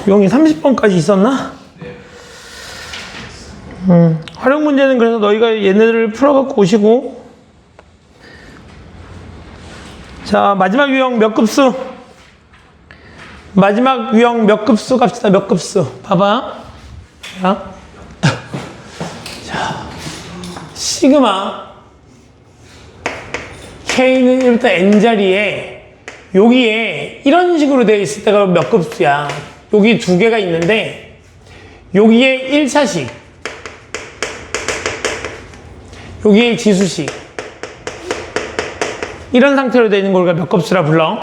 용이 30번까지 있었나? 활용 문제는 그래서 너희가 얘네들을 풀어갖고 오시고. 자, 마지막 유형 몇 급수? 마지막 유형 몇 급수 갑시다. 몇 급수? 봐봐. 자, 시그마 K는 1부터 N자리에 여기에 이런 식으로 되어 있을 때가 몇 급수야. 여기 두 개가 있는데 여기에 1차식, 여기에 지수식, 이런 상태로 되어 있는 걸 우리가 몇 급수라 불러.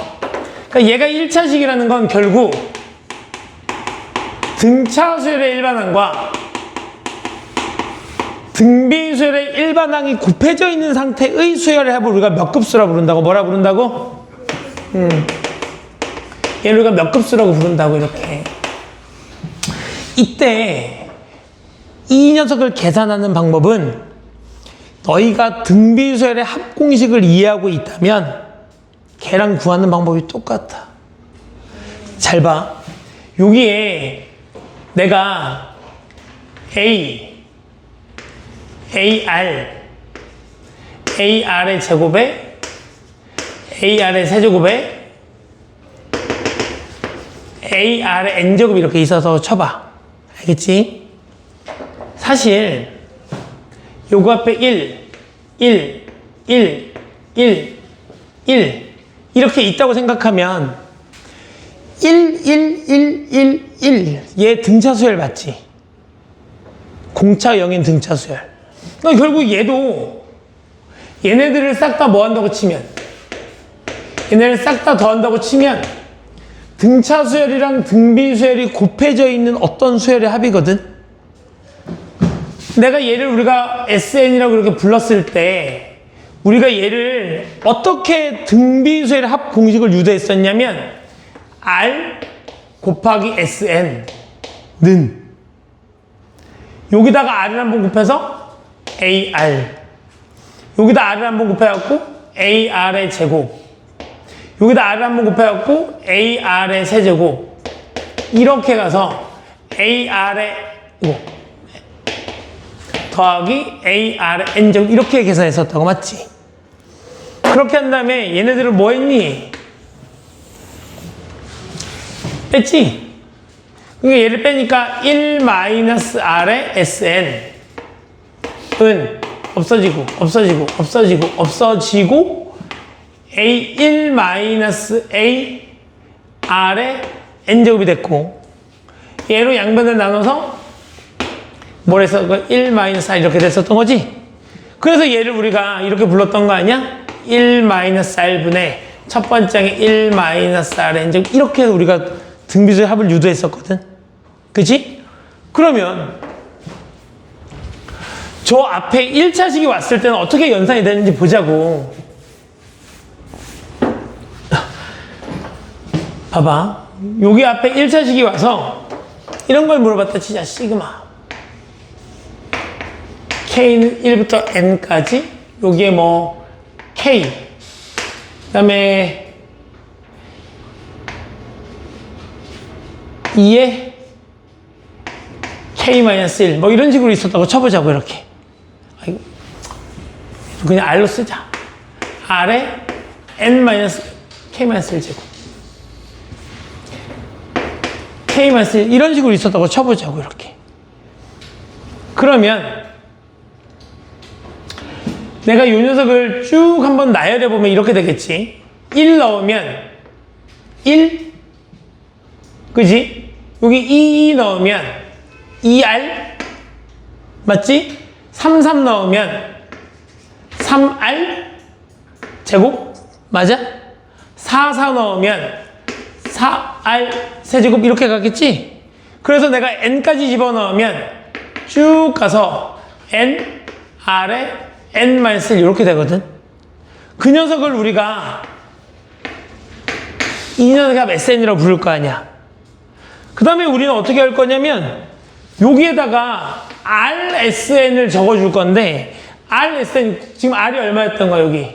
그러니까 얘가 1차식이라는 건 결국 등차 수열의 일반항과 등비 수열의 일반항이 곱해져 있는 상태의 수열의 합을 우리가 몇 급수라 부른다고. 뭐라 부른다고? 얘를 우리가 몇 급수라고 부른다고. 이렇게. 이때 이 녀석을 계산하는 방법은 너희가 등비 수열의 합 공식을 이해하고 있다면 걔랑 구하는 방법이 똑같아. 잘 봐. 여기에 내가 AR의 제곱에 AR의 세제곱에 AR의 N제곱이 이렇게 있어서 쳐봐. 알겠지? 사실 요거 앞에 1 이렇게 있다고 생각하면 1 얘 등차 수열 맞지? 공차 0인 등차 수열. 그러니까 결국 얘도 얘네들을 싹 다 뭐 한다고 치면, 얘네를 싹 다 더한다고 치면 등차 수열이랑 등비 수열이 곱해져 있는 어떤 수열의 합이거든. 내가 얘를 우리가 SN이라고 이렇게 불렀을 때 우리가 얘를 어떻게 등비 수열의 합 공식을 유도했었냐면 R 곱하기 SN는 여기다가 R을 한번 곱해서 AR, 여기다 R을 한번 곱해갖고 AR의 제곱, 여기다 R을 한번 곱해갖고 AR의 세제곱, 이렇게 가서 AR의 더하기 AR의 N제곱, 이렇게 계산했었다고. 맞지? 그렇게 한 다음에 얘네들을 뭐 했니? 뺐지? 그러니까 얘를 빼니까 1-R의 SN은 없어지고 A1-AR의 N제곱이 됐고, 얘로 양변을 나눠서 뭘 했어? 1-R 이렇게 됐었던 거지? 그래서 얘를 우리가 이렇게 불렀던 거 아니야? 1-R분의 첫 번째 항에 1-R의 N제곱, 이렇게 우리가 등비수의 합을 유도했었거든. 그치? 그러면 저 앞에 1차식이 왔을 때는 어떻게 연산이 되는지 보자고. 봐봐. 여기 앞에 1차식이 와서 이런 걸 물어봤다 치자. 시그마 K는 1부터 N까지, 여기에 뭐 K, 그 다음에 2에 K-1 뭐 이런 식으로 있었다고 쳐보자고. 이렇게 그냥 R로 쓰자. R에 N-K-1 제곱, K-1 이런 식으로 있었다고 쳐보자고. 이렇게. 그러면 내가 이 녀석을 쭉 한번 나열해보면 이렇게 되겠지. 1 넣으면 1, 그지? 여기 2 넣으면 2R, 맞지? 3 넣으면 3R 제곱, 맞아? 4 넣으면 4R 세제곱, 이렇게 가겠지? 그래서 내가 N까지 집어넣으면 쭉 가서 N, R에 N-1 이렇게 되거든. 그 녀석을 우리가 이 녀석의 합 SN이라고 부를 거 아니야. 그 다음에 우리는 어떻게 할 거냐면 여기에다가 RSN을 적어줄 건데, RSN 지금 R이 얼마였던 거야? 여기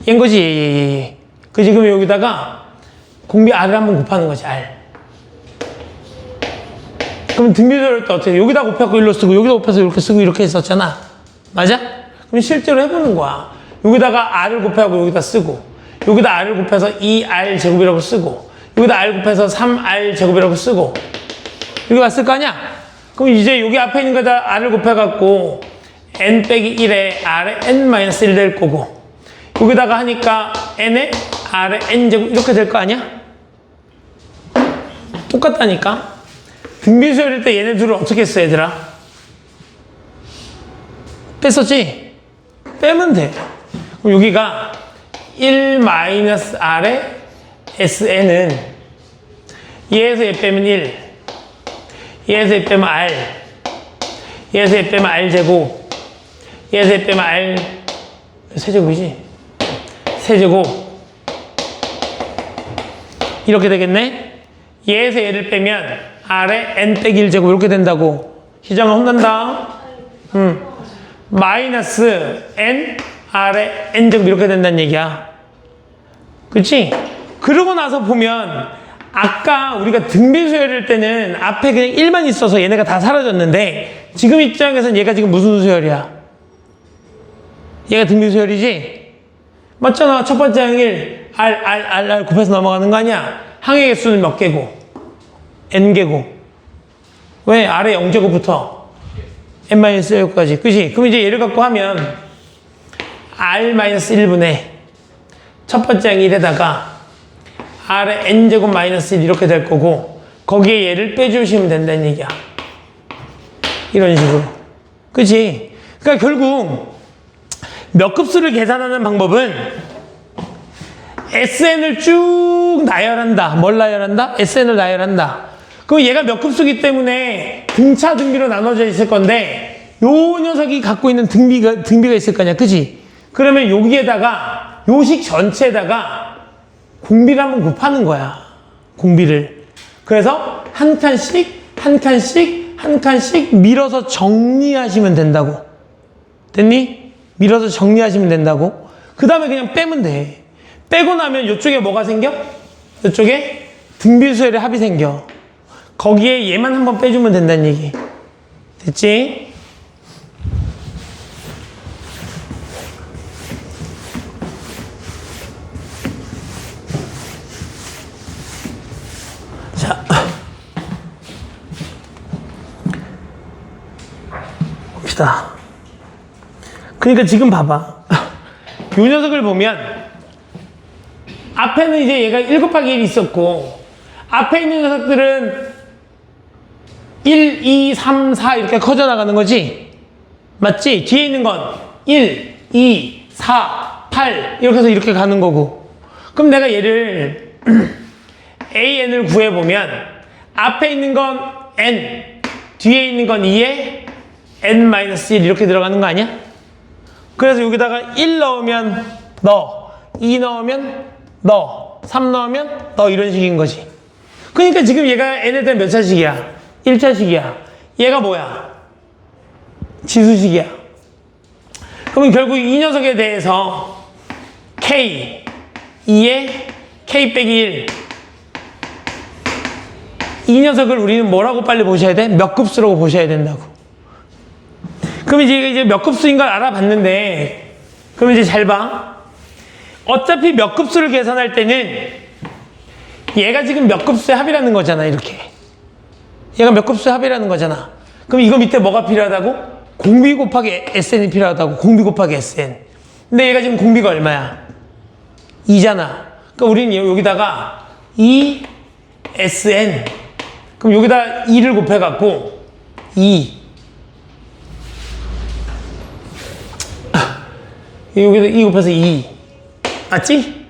얘인 거지. 그 지금 여기다가 공비 R을 한번 곱하는 거지. R 그럼 등비수열일 때 어떻게 해? 여기다 곱해갖고 일로 쓰고 여기다 곱해서 이렇게 쓰고 이렇게 했었잖아. 맞아? 그럼 실제로 해보는 거야. 여기다가 r을 곱해갖고 여기다 쓰고 여기다 r을 곱해서 2r 제곱이라고 쓰고 여기다 r 곱해서 3r 제곱이라고 쓰고 이렇게 왔을 거 아니야? 그럼 이제 여기 앞에 있는 거다 r을 곱해갖고 n 빼기 1에 r에 n-1 될 거고 여기다가 하니까 n에 r에 n제곱 이렇게 될 거 아니야? 똑같다니까? 등비수열일 때 얘네 둘을 어떻게 써 얘들아? 뺐었지? 빼면 돼. 그럼 여기가 1-r의 sn은 얘에서 얘 빼면 1 얘에서 얘 빼면 r 얘에서 얘 빼면 r제곱 얘에서 얘 빼면 r 세제곱이지? 세제곱 이렇게 되겠네? 얘에서 얘를 빼면 r에 n 빼기 1제곱 이렇게 된다고. 희정아 혼난다. 마이너스 n r에 n제곱 이렇게 된다는 얘기야. 그치? 그러고 나서 보면 아까 우리가 등비수열일 때는 앞에 그냥 1만 있어서 얘네가 다 사라졌는데 지금 입장에서는 얘가 지금 무슨 수열이야? 얘가 등비수열이지? 맞잖아. 첫 번째 항일 R 곱해서 넘어가는 거 아니야? 항의 개수는 몇 개고? n개고. 왜? R에 0제곱부터 n-1까지. 그치? 그럼 이제 얘를 갖고 하면 R-1분의 첫 번째 항 1에다가 R에 n제곱 마이너스 1 이렇게 될 거고 거기에 얘를 빼주시면 된다는 얘기야. 이런 식으로. 그치? 그러니까 결국 몇 급수를 계산하는 방법은 SN을 쭉 나열한다. 뭘 나열한다? SN을 나열한다. 그럼 얘가 몇 급수기 때문에 등차 등비로 나눠져 있을 건데 요 녀석이 갖고 있는 등비가 있을 거냐. 그치? 그러면 여기에다가 요식 전체에다가 공비를 한번 곱하는 거야. 공비를. 그래서 한 칸씩 밀어서 정리하시면 된다고. 됐니? 밀어서 정리하시면 된다고. 그 다음에 그냥 빼면 돼. 빼고 나면 이쪽에 뭐가 생겨? 이쪽에 등비수열의 합이 생겨. 거기에 얘만 한번 빼주면 된다는 얘기. 됐지? 자, 봅시다. 그러니까 지금 봐봐. 이 녀석을 보면 앞에는 이제 얘가 1 곱하기 1이 있었고 앞에 있는 녀석들은 1, 2, 3, 4 이렇게 커져나가는 거지? 맞지? 뒤에 있는 건 1, 2, 4, 8 이렇게 해서 이렇게 가는 거고 그럼 내가 얘를 AN을 구해보면 앞에 있는 건 N 뒤에 있는 건 2에 N-1 이렇게 들어가는 거 아니야? 그래서 여기다가 1 넣으면 너 2 넣으면 너 3 넣으면 너 이런 식인 거지. 그러니까 지금 얘가 N에 대한 몇 차식이야? 1차식이야. 얘가 뭐야? 지수식이야. 그러면 결국 이 녀석에 대해서 K 2에 K 빼기 1 이 녀석을 우리는 뭐라고 빨리 보셔야 돼? 몇 급수라고 보셔야 된다고. 그럼 이제 몇 급수인 걸 알아봤는데 그럼 이제 잘 봐. 어차피 몇 급수를 계산할 때는 얘가 지금 몇 급수의 합이라는 거잖아. 이렇게 얘가 몇 급수의 합이라는 거잖아. 그럼 이거 밑에 뭐가 필요하다고? 공비 곱하기 SN이 필요하다고. 공비 곱하기 SN. 근데 얘가 지금 공비가 얼마야? 2잖아. 그러니까 우리는 여기다가 2SN 그럼 여기다 2를 곱해갖고 2 여기다 2 곱해서 2 맞지?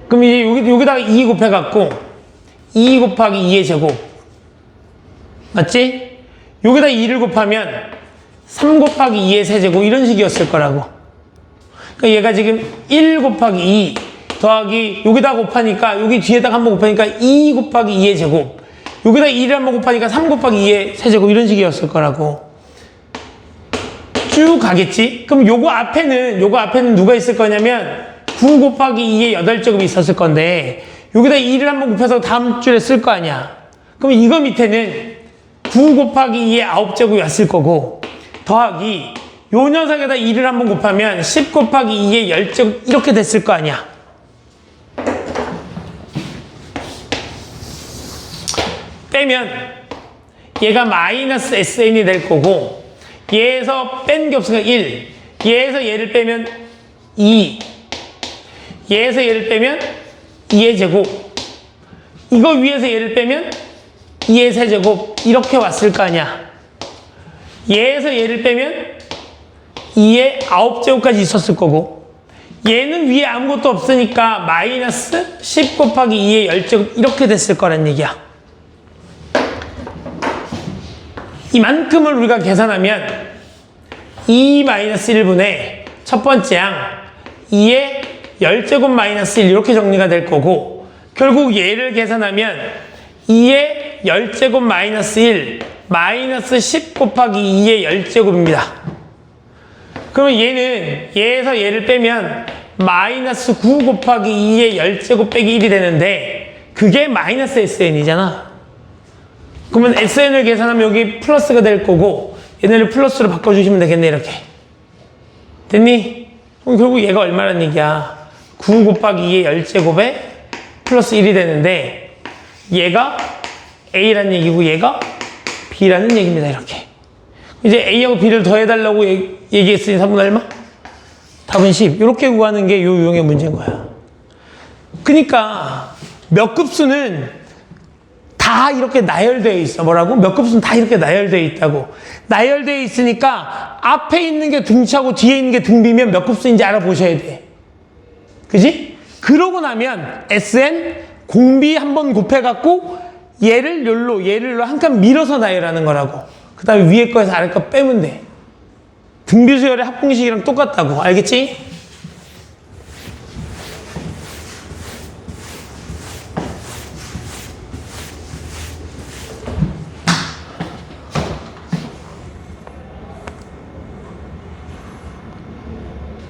그럼 이제 여기다가 2 곱해갖고 2 곱하기 2의 제곱 맞지? 여기다 2를 곱하면 3 곱하기 2의 세제곱 이런 식이었을 거라고. 그러니까 얘가 지금 1 곱하기 2 더하기 여기다 곱하니까 여기 뒤에다가 한번 곱하니까 2 곱하기 2의 제곱 여기다 2를 한번 곱하니까 3 곱하기 2의 세제곱 이런 식이었을 거라고. 쭉 가겠지? 그럼 요거 앞에는 누가 있을 거냐면 9 곱하기 2의 8제곱이 있었을 건데 여기다 2를 한번 곱해서 다음 줄에 쓸 거 아니야. 그럼 이거 밑에는 9 곱하기 2의 9제곱이 왔을 거고 더하기 요 녀석에다 2를 한번 곱하면 10 곱하기 2의 10제곱 이렇게 됐을 거 아니야. 빼면 얘가 마이너스 SN이 될 거고 얘에서 뺀 게 없으니까 1 얘에서 얘를 빼면 2 얘에서 얘를 빼면 2의 제곱 이거 위에서 얘를 빼면 2의 세제곱 이렇게 왔을 거 아니야. 얘에서 얘를 빼면 2의 9제곱까지 있었을 거고 얘는 위에 아무것도 없으니까 마이너스 10 곱하기 2의 10제곱 이렇게 됐을 거란 얘기야. 이만큼을 우리가 계산하면 2-1분의 첫 번째 양 2의 10제곱 마이너스 1 이렇게 정리가 될 거고 결국 얘를 계산하면 2의 10제곱 마이너스 1 마이너스 10 곱하기 2의 10제곱입니다. 그러면 얘는 얘에서 얘를 빼면 마이너스 9 곱하기 2의 10제곱 빼기 1이 되는데 그게 마이너스 SN이잖아. 그러면 SN을 계산하면 여기 플러스가 될 거고 얘네를 플러스로 바꿔주시면 되겠네. 이렇게 됐니? 그럼 결국 얘가 얼마란 얘기야? 9 곱하기 2의 10제곱에 플러스 1이 되는데 얘가 A라는 얘기고 얘가 B라는 얘기입니다. 이렇게 이제 A하고 B를 더해달라고 얘기했으니 3분 얼마? 답은 10. 이렇게 구하는 게 요 유형의 문제인 거야. 그러니까 몇 급수는 다 이렇게 나열되어 있어. 뭐라고? 몇 급수는 다 이렇게 나열되어 있다고. 나열되어 있으니까 앞에 있는 게 등차고 뒤에 있는 게 등비면 몇 급수인지 알아보셔야 돼. 그지? 그러고 나면 SN 공비 한번 곱해갖고 얘를 얘를 한 칸 밀어서 나열하는 거라고. 그 다음에 위에 거에서 아래 거 빼면 돼. 등비수열의 합공식이랑 똑같다고. 알겠지?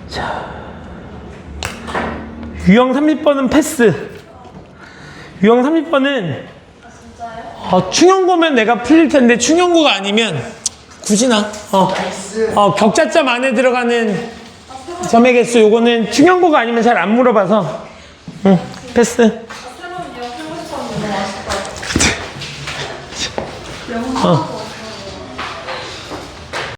자, 유형 30번은 패스. 유형 30번은 충형고면 내가 풀릴 텐데 충형고가 아니면 굳이 나 격자점 안에 들어가는 점의 개수 요거는 충형고가 아니면 잘 안 물어봐서 패스.